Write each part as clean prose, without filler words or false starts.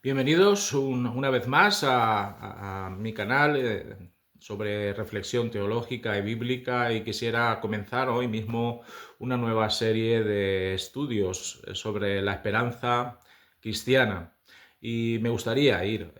Bienvenidos una vez más a mi canal sobre reflexión teológica y bíblica, y quisiera comenzar hoy mismo una nueva serie de estudios sobre la esperanza cristiana. Y me gustaría ir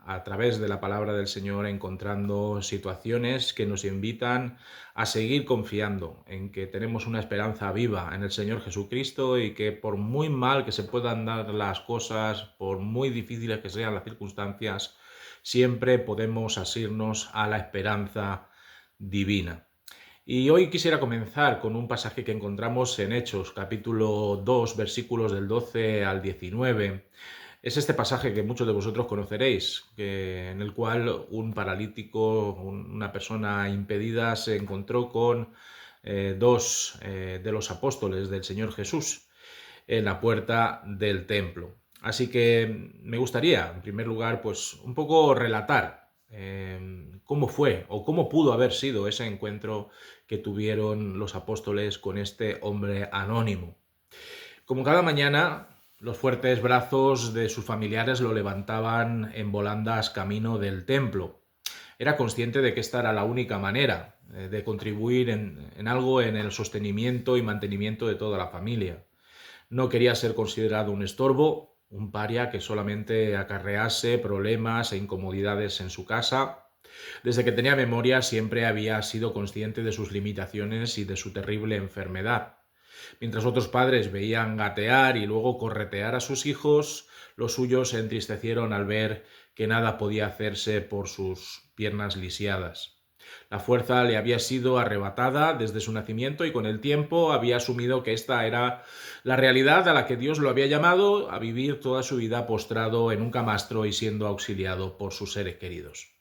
a través de la palabra del Señor encontrando situaciones que nos invitan a seguir confiando en que tenemos una esperanza viva en el Señor Jesucristo, y que por muy mal que se puedan dar las cosas, por muy difíciles que sean las circunstancias, siempre podemos asirnos a la esperanza divina. Y hoy quisiera comenzar con un pasaje que encontramos en Hechos, capítulo 2, versículos del 12 al 19. Es este pasaje que muchos de vosotros conoceréis, en el cual un paralítico, una persona impedida, se encontró con dos de los apóstoles del Señor Jesús en la puerta del templo. Así que me gustaría, en primer lugar, pues un poco relatar cómo fue o cómo pudo haber sido ese encuentro que tuvieron los apóstoles con este hombre anónimo. Como cada mañana, los fuertes brazos de sus familiares lo levantaban en volandas camino del templo. Era consciente de que esta era la única manera de contribuir en algo en el sostenimiento y mantenimiento de toda la familia. No quería ser considerado un estorbo, un paria que solamente acarrease problemas e incomodidades en su casa. Desde que tenía memoria siempre había sido consciente de sus limitaciones y de su terrible enfermedad. Mientras otros padres veían gatear y luego corretear a sus hijos, los suyos se entristecieron al ver que nada podía hacerse por sus piernas lisiadas. La fuerza le había sido arrebatada desde su nacimiento, y con el tiempo había asumido que esta era la realidad a la que Dios lo había llamado a vivir toda su vida postrado en un camastro y siendo auxiliado por sus seres queridos.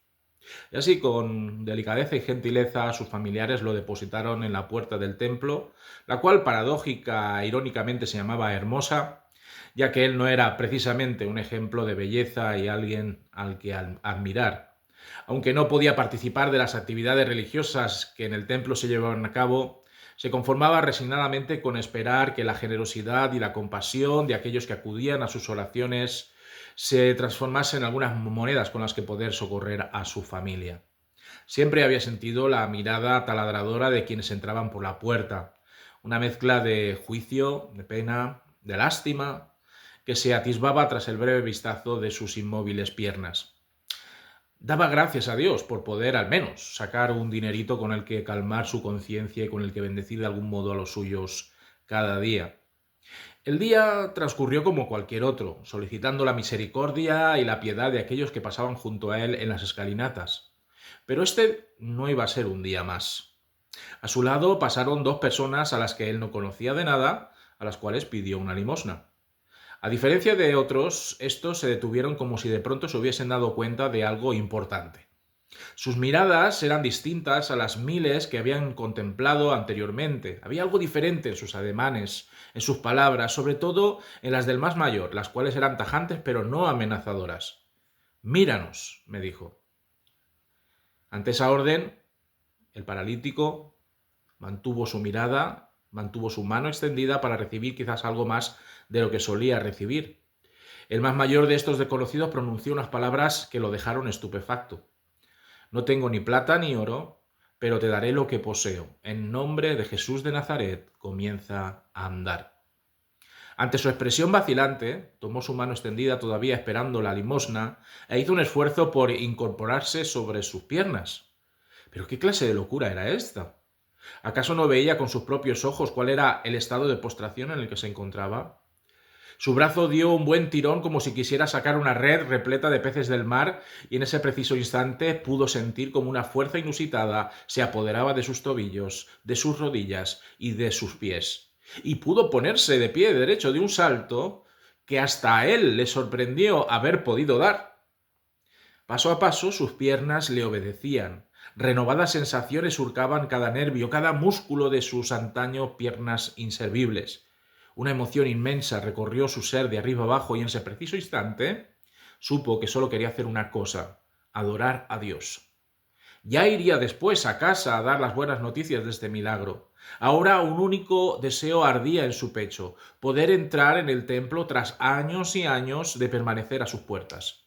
Y así, con delicadeza y gentileza, sus familiares lo depositaron en la puerta del templo, la cual paradójica e irónicamente se llamaba Hermosa, ya que él no era precisamente un ejemplo de belleza y alguien al que admirar. Aunque no podía participar de las actividades religiosas que en el templo se llevaban a cabo, se conformaba resignadamente con esperar que la generosidad y la compasión de aquellos que acudían a sus oraciones se transformase en algunas monedas con las que poder socorrer a su familia. Siempre había sentido la mirada taladradora de quienes entraban por la puerta, una mezcla de juicio, de pena, de lástima, que se atisbaba tras el breve vistazo de sus inmóviles piernas. Daba gracias a Dios por poder al menos sacar un dinerito con el que calmar su conciencia y con el que bendecir de algún modo a los suyos cada día. El día transcurrió como cualquier otro, solicitando la misericordia y la piedad de aquellos que pasaban junto a él en las escalinatas. Pero este no iba a ser un día más. A su lado pasaron dos personas a las que él no conocía de nada, a las cuales pidió una limosna. A diferencia de otros, estos se detuvieron como si de pronto se hubiesen dado cuenta de algo importante. Sus miradas eran distintas a las miles que habían contemplado anteriormente. Había algo diferente en sus ademanes, en sus palabras, sobre todo en las del más mayor, las cuales eran tajantes pero no amenazadoras. Míranos, me dijo. Ante esa orden, el paralítico mantuvo su mirada, mantuvo su mano extendida para recibir quizás algo más de lo que solía recibir. El más mayor de estos desconocidos pronunció unas palabras que lo dejaron estupefacto. No tengo ni plata ni oro, pero te daré lo que poseo. En nombre de Jesús de Nazaret, comienza a andar. Ante su expresión vacilante, tomó su mano extendida todavía esperando la limosna e hizo un esfuerzo por incorporarse sobre sus piernas. ¿Pero qué clase de locura era esta? ¿Acaso no veía con sus propios ojos cuál era el estado de postración en el que se encontraba? Su brazo dio un buen tirón como si quisiera sacar una red repleta de peces del mar, y en ese preciso instante pudo sentir como una fuerza inusitada se apoderaba de sus tobillos, de sus rodillas y de sus pies. Y pudo ponerse de pie derecho de un salto que hasta a él le sorprendió haber podido dar. Paso a paso sus piernas le obedecían. Renovadas sensaciones surcaban cada nervio, cada músculo de sus antaño piernas inservibles. Una emoción inmensa recorrió su ser de arriba abajo, y en ese preciso instante supo que solo quería hacer una cosa: adorar a Dios. Ya iría después a casa a dar las buenas noticias de este milagro. Ahora un único deseo ardía en su pecho: poder entrar en el templo tras años y años de permanecer a sus puertas.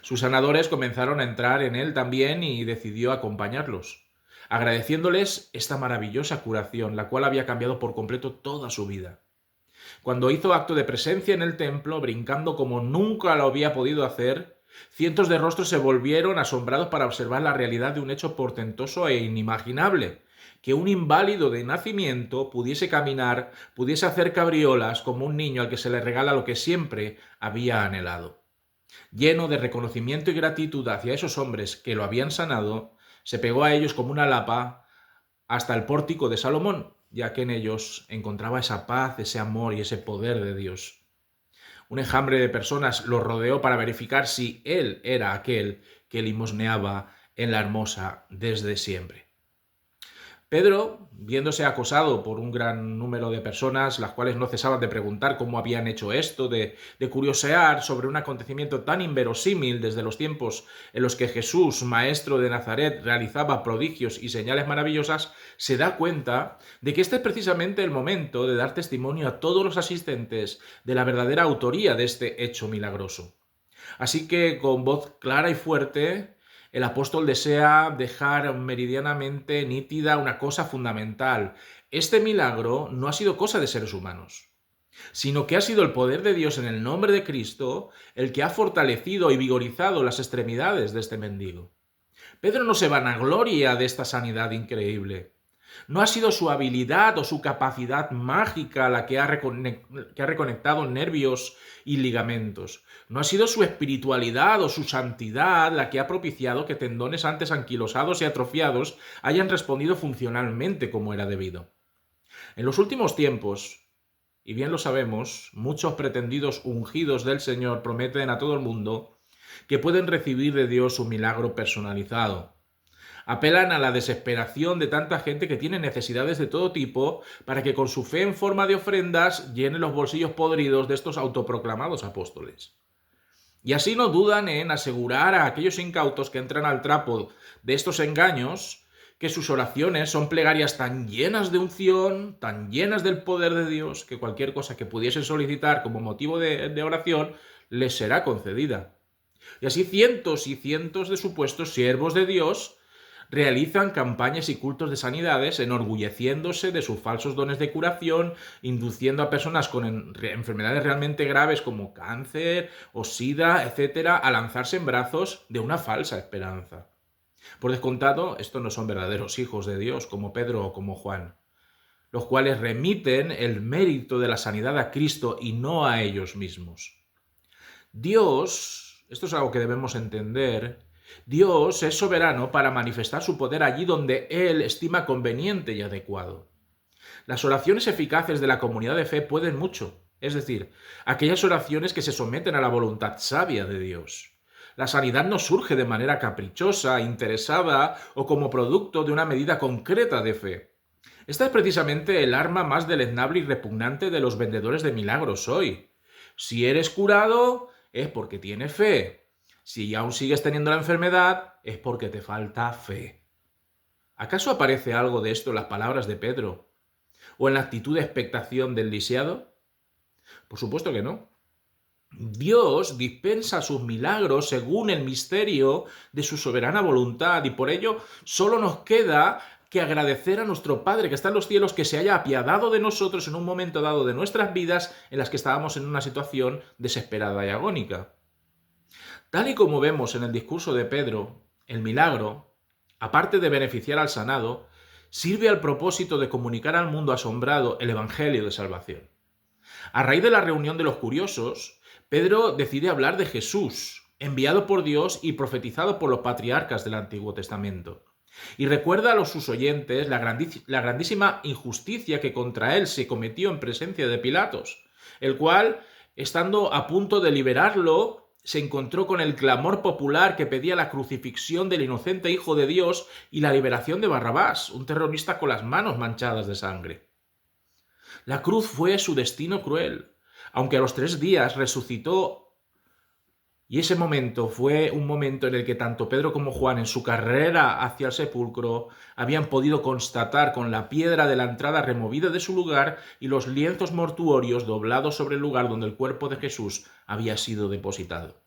Sus sanadores comenzaron a entrar en él también y decidió acompañarlos, agradeciéndoles esta maravillosa curación, la cual había cambiado por completo toda su vida. Cuando hizo acto de presencia en el templo, brincando como nunca lo había podido hacer, cientos de rostros se volvieron asombrados para observar la realidad de un hecho portentoso e inimaginable: que un inválido de nacimiento pudiese caminar, pudiese hacer cabriolas como un niño al que se le regala lo que siempre había anhelado. Lleno de reconocimiento y gratitud hacia esos hombres que lo habían sanado, se pegó a ellos como una lapa hasta el pórtico de Salomón, ya que en ellos encontraba esa paz, ese amor y ese poder de Dios. Un enjambre de personas lo rodeó para verificar si él era aquel que limosneaba en la hermosa desde siempre. Pedro, viéndose acosado por un gran número de personas, las cuales no cesaban de preguntar cómo habían hecho esto, de curiosear sobre un acontecimiento tan inverosímil desde los tiempos en los que Jesús, maestro de Nazaret, realizaba prodigios y señales maravillosas, se da cuenta de que este es precisamente el momento de dar testimonio a todos los asistentes de la verdadera autoría de este hecho milagroso. Así que, con voz clara y fuerte, el apóstol desea dejar meridianamente nítida una cosa fundamental: este milagro no ha sido cosa de seres humanos, sino que ha sido el poder de Dios en el nombre de Cristo el que ha fortalecido y vigorizado las extremidades de este mendigo. Pedro no se vanagloria de esta sanidad increíble. No ha sido su habilidad o su capacidad mágica la que ha reconectado nervios y ligamentos. No ha sido su espiritualidad o su santidad la que ha propiciado que tendones antes anquilosados y atrofiados hayan respondido funcionalmente como era debido. En los últimos tiempos, y bien lo sabemos, muchos pretendidos ungidos del Señor prometen a todo el mundo que pueden recibir de Dios un milagro personalizado. Apelan a la desesperación de tanta gente que tiene necesidades de todo tipo para que con su fe en forma de ofrendas llene los bolsillos podridos de estos autoproclamados apóstoles. Y así no dudan en asegurar a aquellos incautos que entran al trapo de estos engaños que sus oraciones son plegarias tan llenas de unción, tan llenas del poder de Dios, que cualquier cosa que pudiesen solicitar como motivo de oración les será concedida. Y así cientos y cientos de supuestos siervos de Dios realizan campañas y cultos de sanidades, enorgulleciéndose de sus falsos dones de curación, induciendo a personas con enfermedades realmente graves como cáncer o sida, etcétera, a lanzarse en brazos de una falsa esperanza. Por descontado, estos no son verdaderos hijos de Dios, como Pedro o como Juan, los cuales remiten el mérito de la sanidad a Cristo y no a ellos mismos. Dios, esto es algo que debemos entender, Dios es soberano para manifestar su poder allí donde Él estima conveniente y adecuado. Las oraciones eficaces de la comunidad de fe pueden mucho, es decir, aquellas oraciones que se someten a la voluntad sabia de Dios. La sanidad no surge de manera caprichosa, interesada o como producto de una medida concreta de fe. Esta es precisamente el arma más deleznable y repugnante de los vendedores de milagros hoy. Si eres curado, es porque tienes fe. Si aún sigues teniendo la enfermedad, es porque te falta fe. ¿Acaso aparece algo de esto en las palabras de Pedro? ¿O en la actitud de expectación del lisiado? Por supuesto que no. Dios dispensa sus milagros según el misterio de su soberana voluntad, y por ello solo nos queda que agradecer a nuestro Padre que está en los cielos que se haya apiadado de nosotros en un momento dado de nuestras vidas en las que estábamos en una situación desesperada y agónica. Tal y como vemos en el discurso de Pedro, el milagro, aparte de beneficiar al sanado, sirve al propósito de comunicar al mundo asombrado el Evangelio de salvación. A raíz de la reunión de los curiosos, Pedro decide hablar de Jesús, enviado por Dios y profetizado por los patriarcas del Antiguo Testamento. Y recuerda a sus oyentes la grandísima injusticia que contra él se cometió en presencia de Pilatos, el cual, estando a punto de liberarlo, se encontró con el clamor popular que pedía la crucifixión del inocente Hijo de Dios y la liberación de Barrabás, un terrorista con las manos manchadas de sangre. La cruz fue su destino cruel, aunque a los 3 días resucitó Y ese momento fue un momento en el que tanto Pedro como Juan, en su carrera hacia el sepulcro, habían podido constatar con la piedra de la entrada removida de su lugar y los lienzos mortuorios doblados sobre el lugar donde el cuerpo de Jesús había sido depositado.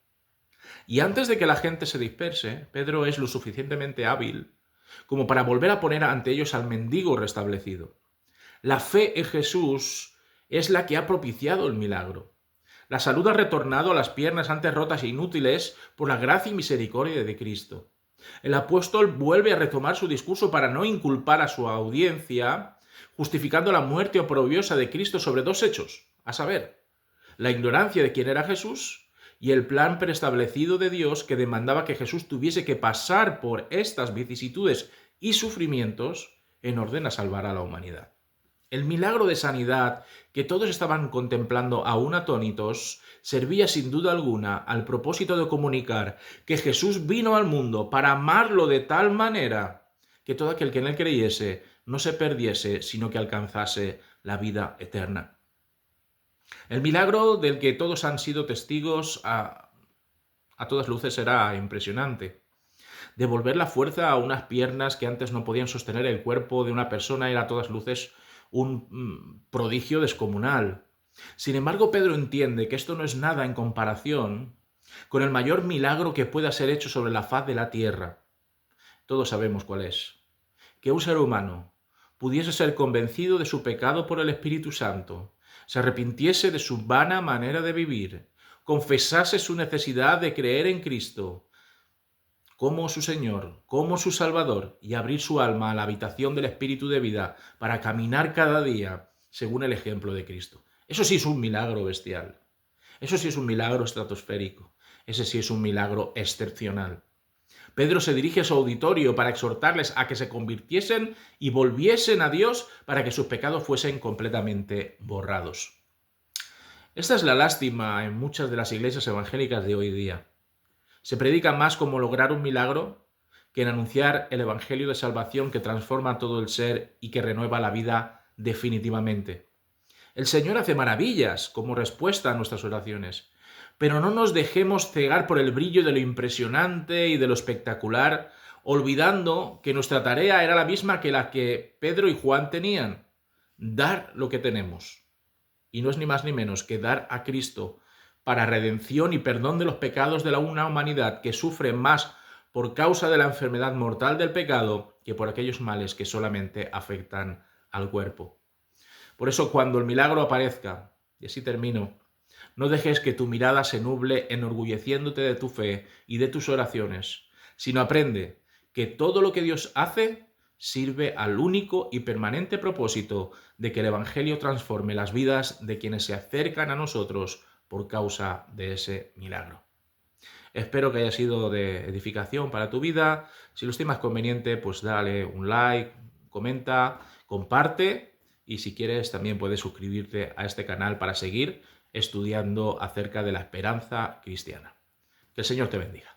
Y antes de que la gente se disperse, Pedro es lo suficientemente hábil como para volver a poner ante ellos al mendigo restablecido. La fe en Jesús es la que ha propiciado el milagro. La salud ha retornado a las piernas antes rotas e inútiles por la gracia y misericordia de Cristo. El apóstol vuelve a retomar su discurso para no inculpar a su audiencia, justificando la muerte oprobiosa de Cristo sobre dos hechos, a saber, la ignorancia de quién era Jesús y el plan preestablecido de Dios que demandaba que Jesús tuviese que pasar por estas vicisitudes y sufrimientos en orden a salvar a la humanidad. El milagro de sanidad que todos estaban contemplando aún atónitos servía sin duda alguna al propósito de comunicar que Jesús vino al mundo para amarlo de tal manera que todo aquel que en él creyese no se perdiese, sino que alcanzase la vida eterna. El milagro del que todos han sido testigos a todas luces era impresionante. Devolver la fuerza a unas piernas que antes no podían sostener el cuerpo de una persona era a todas luces un prodigio descomunal. Sin embargo, Pedro entiende que esto no es nada en comparación con el mayor milagro que pueda ser hecho sobre la faz de la tierra. Todos sabemos cuál es. Que un ser humano pudiese ser convencido de su pecado por el Espíritu Santo, se arrepintiese de su vana manera de vivir, confesase su necesidad de creer en Cristo como su Señor, como su Salvador, y abrir su alma a la habitación del Espíritu de vida para caminar cada día según el ejemplo de Cristo. Eso sí es un milagro bestial. Eso sí es un milagro estratosférico. Ese sí es un milagro excepcional. Pedro se dirige a su auditorio para exhortarles a que se convirtiesen y volviesen a Dios para que sus pecados fuesen completamente borrados. Esta es la lástima en muchas de las iglesias evangélicas de hoy día. Se predica más como lograr un milagro que en anunciar el evangelio de salvación que transforma todo el ser y que renueva la vida definitivamente. El Señor hace maravillas como respuesta a nuestras oraciones, pero no nos dejemos cegar por el brillo de lo impresionante y de lo espectacular, olvidando que nuestra tarea era la misma que la que Pedro y Juan tenían: dar lo que tenemos. Y no es ni más ni menos que dar a Cristo para redención y perdón de los pecados de una humanidad que sufre más por causa de la enfermedad mortal del pecado que por aquellos males que solamente afectan al cuerpo. Por eso, cuando el milagro aparezca, y así termino, no dejes que tu mirada se nuble enorgulleciéndote de tu fe y de tus oraciones, sino aprende que todo lo que Dios hace sirve al único y permanente propósito de que el Evangelio transforme las vidas de quienes se acercan a nosotros por causa de ese milagro. Espero que haya sido de edificación para tu vida. Si lo estimas conveniente, pues dale un like, comenta, comparte, y si quieres también puedes suscribirte a este canal para seguir estudiando acerca de la esperanza cristiana. Que el Señor te bendiga.